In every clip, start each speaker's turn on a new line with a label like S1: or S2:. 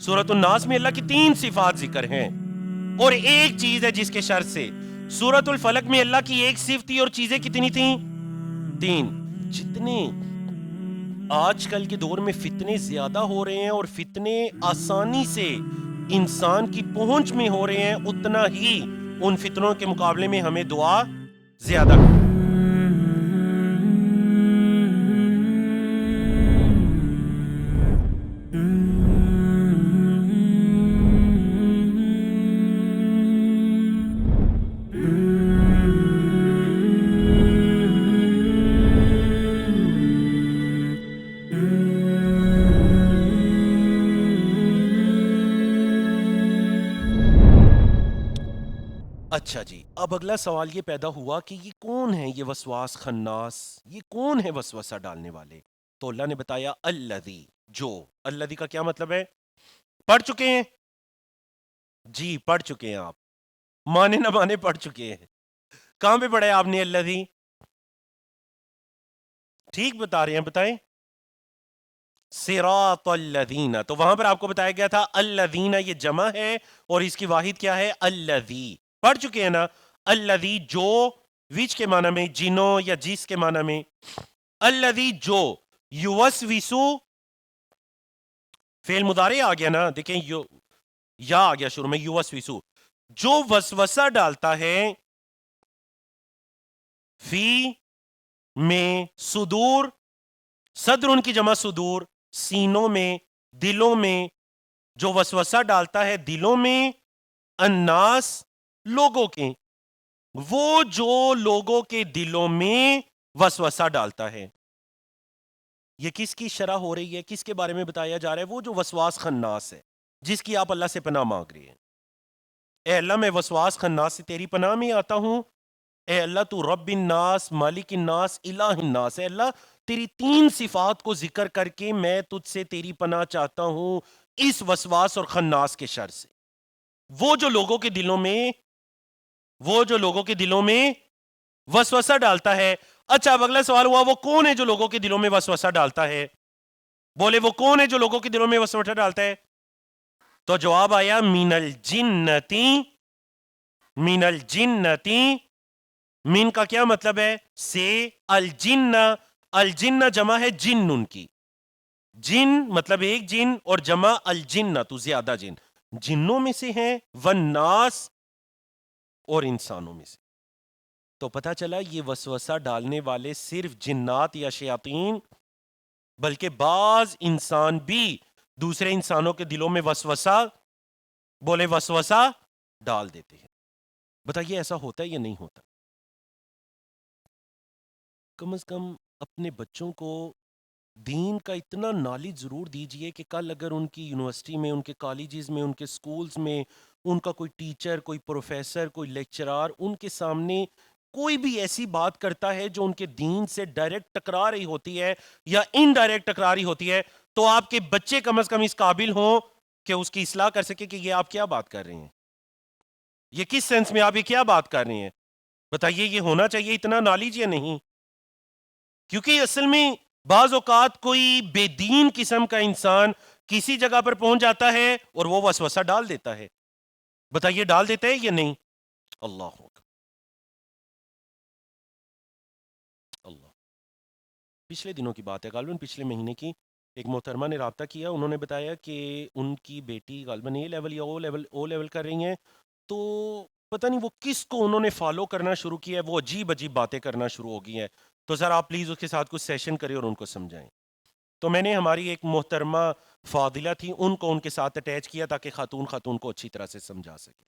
S1: سورۃ الناس میں اللہ کی 3 صفات ذکر ہیں اور ایک چیز ہے جس کے شر سے. سورۃ الفلق میں اللہ کی ایک صفت تھی اور چیزیں کتنی تھیں؟ 3. جتنے آج کل کے دور میں فتنے زیادہ ہو رہے ہیں اور فتنے آسانی سے انسان کی پہنچ میں ہو رہے ہیں، اتنا ہی ان فتنوں کے مقابلے میں ہمیں دعا زیادہ اچھا جی. اب اگلا سوال یہ پیدا ہوا کہ یہ کون ہے یہ وسواس خناس، یہ کون ہے وسوسہ ڈالنے والے؟ تو اللہ نے بتایا الذی، جو. الذی کا کیا مطلب ہے؟ پڑھ چکے ہیں جی، پڑھ چکے ہیں آپ، مانے نہ مانے پڑھ چکے ہیں. کہاں پہ پڑھا ہے آپ نے الذی؟ ٹھیک بتا رہے ہیں، بتائیں. صراط الذین، تو وہاں پر آپ کو بتایا گیا تھا الذین یہ جمع ہے اور اس کی واحد کیا ہے؟ الذی. پڑھ چکے ہیں نا؟ الذی جو، وچ کے معنی میں جنوں یا جس کے معنی میں. الذی جو، یوسوسو فعل مضارع آ گیا نا، دیکھیں یا آ گیا شروع میں، یوسوسو جو وسوسہ ڈالتا ہے، فی میں صدور، صدر ان کی جمع صدور، سینوں میں، دلوں میں، جو وسوسہ ڈالتا ہے دلوں میں، الناس لوگوں کے، وہ جو لوگوں کے دلوں میں وسوسہ ڈالتا ہے. یہ کس کی شرح ہو رہی ہے؟ کس کے بارے میں بتایا جا رہا ہے؟ وہ جو وسواس خناس ہے، جس کی آپ اللہ سے پناہ مانگ رہے ہیں. اے اللہ میں وسواس خناس سے تیری پناہ میں آتا ہوں. اے اللہ تو رب الناس، مالک الناس، الہ الناس. اے اللہ تیری 3 صفات کو ذکر کر کے میں تجھ سے تیری پناہ چاہتا ہوں اس وسواس اور خناس کے شر سے. وہ جو لوگوں کے دلوں میں وسوسہ ڈالتا ہے. اچھا اب اگلا سوال ہوا، وہ کون ہے جو لوگوں کے دلوں میں وسوسہ ڈالتا ہے؟ بولے وہ کون ہے جو لوگوں کے دلوں میں وسوسہ ڈالتا ہے؟ تو جواب آیا من الجنتی. من کا کیا مطلب ہے؟ سے. الجن جمع ہے جن ان کی. جن مطلب ایک جن اور جمع الجن تو زیادہ جن. جنوں میں سے ہیں، والناس اور انسانوں میں سے. تو پتہ چلا یہ وسوسہ ڈالنے والے صرف جنات یا شیاطین، بلکہ بعض انسان بھی دوسرے انسانوں کے دلوں میں وسوسہ ڈال دیتے ہیں. بتائیے ایسا ہوتا ہے یا نہیں ہوتا؟ کم از کم اپنے بچوں کو دین کا اتنا نالج ضرور دیجئے کہ کل اگر ان کی یونیورسٹی میں، ان کے کالجز میں، ان کے سکولز میں ان کا کوئی ٹیچر، کوئی پروفیسر، کوئی لیکچرار ان کے سامنے کوئی بھی ایسی بات کرتا ہے جو ان کے دین سے ڈائریکٹ ٹکرا رہی ہوتی ہے یا انڈائریکٹ ٹکرا رہی ہوتی ہے، تو آپ کے بچے کم از کم اس قابل ہوں کہ اس کی اصلاح کر سکے کہ یہ آپ کیا بات کر رہے ہیں، یہ کس سینس میں آپ یہ کیا بات کر رہے ہیں. بتائیے یہ ہونا چاہیے اتنا نالج یا نہیں؟ کیونکہ اصل میں بعض اوقات کوئی بے دین قسم کا انسان کسی جگہ پر پہنچ جاتا ہے اور وہ وسوسہ ڈال دیتا ہے. بتائیے ڈال دیتا ہے یا نہیں؟ اللہ اللہ. پچھلے دنوں کی بات ہے، غالباً پچھلے مہینے کی. ایک محترمہ نے رابطہ کیا، انہوں نے بتایا کہ ان کی بیٹی غالباً اے لیول یا او لیول کر رہی ہیں، تو پتہ نہیں وہ کس کو انہوں نے فالو کرنا شروع کیا ہے، وہ عجیب عجیب باتیں کرنا شروع ہو گئی ہیں. تو سر آپ پلیز اس کے ساتھ کچھ سیشن کریں اور ان کو سمجھائیں. تو میں نے ہماری ایک محترمہ فاضلہ تھی، ان کو ان کے ساتھ اٹیچ کیا تاکہ خاتون کو اچھی طرح سے سمجھا سکے.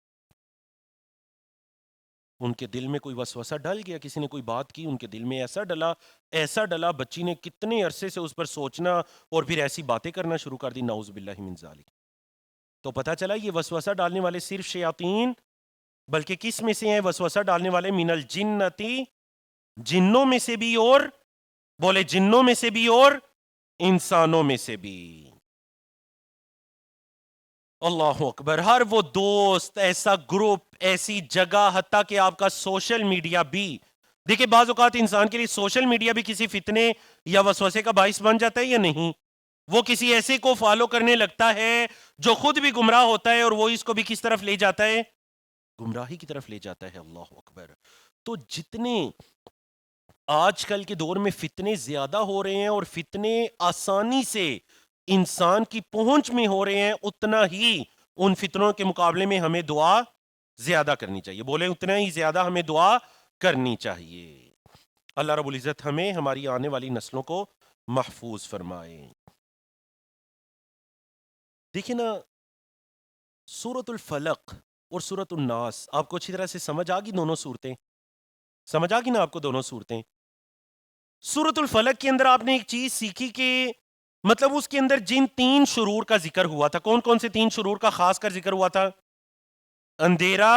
S1: ان کے دل میں کوئی وسوسہ ڈل گیا، کسی نے کوئی بات کی، ان کے دل میں ایسا ڈلا، بچی نے کتنے عرصے سے اس پر سوچنا اور پھر ایسی باتیں کرنا شروع کر دی، نعوذ باللہ من ذالک. تو پتہ چلا یہ وسوسہ ڈالنے والے صرف شیاطین، بلکہ کس میں سے ہیں وسوسہ ڈالنے والے؟ من الجنتی، جنوں میں سے بھی، اور بولے جنوں میں سے بھی اور انسانوں میں سے بھی. اللہ اکبر. ہر وہ دوست، ایسا گروپ، ایسی جگہ، حتیٰ کہ آپ کا سوشل میڈیا بھی. دیکھیں بعض اوقات انسان کے لیے سوشل میڈیا بھی کسی فتنے یا وسوسے کا باعث بن جاتا ہے یا نہیں؟ وہ کسی ایسے کو فالو کرنے لگتا ہے جو خود بھی گمراہ ہوتا ہے اور وہ اس کو بھی کس طرف لے جاتا ہے؟ گمراہی کی طرف لے جاتا ہے. اللہ اکبر. تو جتنے آج کل کے دور میں فتنے زیادہ ہو رہے ہیں اور فتنے آسانی سے انسان کی پہنچ میں ہو رہے ہیں، اتنا ہی ان فتنوں کے مقابلے میں ہمیں دعا زیادہ کرنی چاہیے. بولے اتنا ہی زیادہ ہمیں دعا کرنی چاہیے. اللہ رب العزت ہمیں ہماری آنے والی نسلوں کو محفوظ فرمائے. دیکھیں نا، سورۃ الفلق اور سورۃ الناس آپ کو اچھی طرح سے سمجھ آ گئی؟ دونوں صورتیں سمجھ آ گئی نا آپ کو؟ دونوں صورتیں. سورۃ الفلق کے اندر آپ نے ایک چیز سیکھی کہ مطلب اس کے اندر جن 3 شرور کا ذکر ہوا تھا، کون کون سے 3 شرور کا خاص کر ذکر ہوا تھا؟ اندھیرا،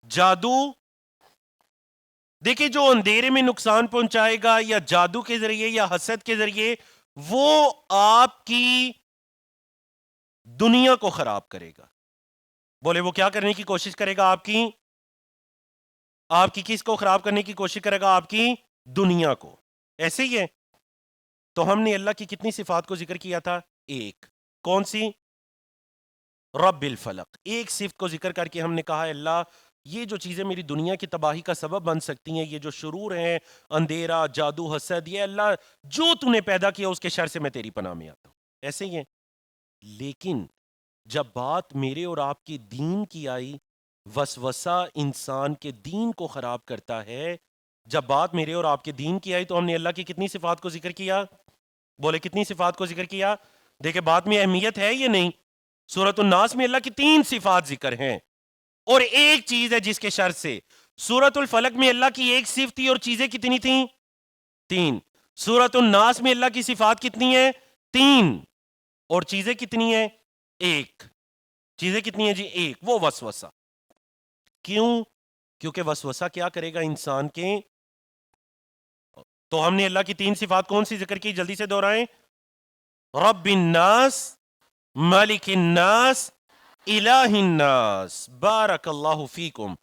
S1: جادو. دیکھیں جو اندھیرے میں نقصان پہنچائے گا یا جادو کے ذریعے یا حسد کے ذریعے، وہ آپ کی دنیا کو خراب کرے گا. بولے وہ کیا کرنے کی کوشش کرے گا؟ آپ کی کس کو خراب کرنے کی کوشش کرے گا؟ آپ کی دنیا کو. ایسے ہی ہے. تو ہم نے اللہ کی کتنی صفات کو ذکر کیا تھا؟ ایک. کون سی؟ رب الفلق. ایک صفت کو ذکر کر کے ہم نے کہا اللہ یہ جو چیزیں میری دنیا کی تباہی کا سبب بن سکتی ہیں، یہ جو شرور ہیں، اندھیرا، جادو، حسد، یہ اللہ جو تو نے پیدا کیا اس کے شر سے میں تیری پناہ میں آتا ہوں. ایسے ہی ہے. لیکن جب بات میرے اور آپ کے دین کی آئی، وسوسہ انسان کے دین کو خراب کرتا ہے. جب بات میرے اور آپ کے دین کی آئی تو ہم نے اللہ کی کتنی صفات کو ذکر کیا؟ بولے کتنی صفات کو ذکر کیا؟ دیکھیں بات میں اہمیت ہے یا نہیں؟ سورۃ الناس میں اللہ کی 3 صفات ذکر ہیں اور ایک چیز ہے جس کے شر سے. سورۃ الفلق میں اللہ کی ایک صفت تھی اور چیزیں کتنی تھیں؟ 3. سورۃ الناس میں اللہ کی صفات کتنی ہیں؟ 3. اور چیزیں کتنی ہیں؟ 1. چیزیں کتنی ہیں جی؟ 1. وہ وسوسہ. کیوں؟ کیونکہ وسوسہ کیا کرے گا انسان کے؟ تو ہم نے اللہ کی 3 صفات کون سی ذکر کی؟ جلدی سے دہرائیں. رب الناس، مالک الناس، الہ الناس. بارک اللہ فیکم.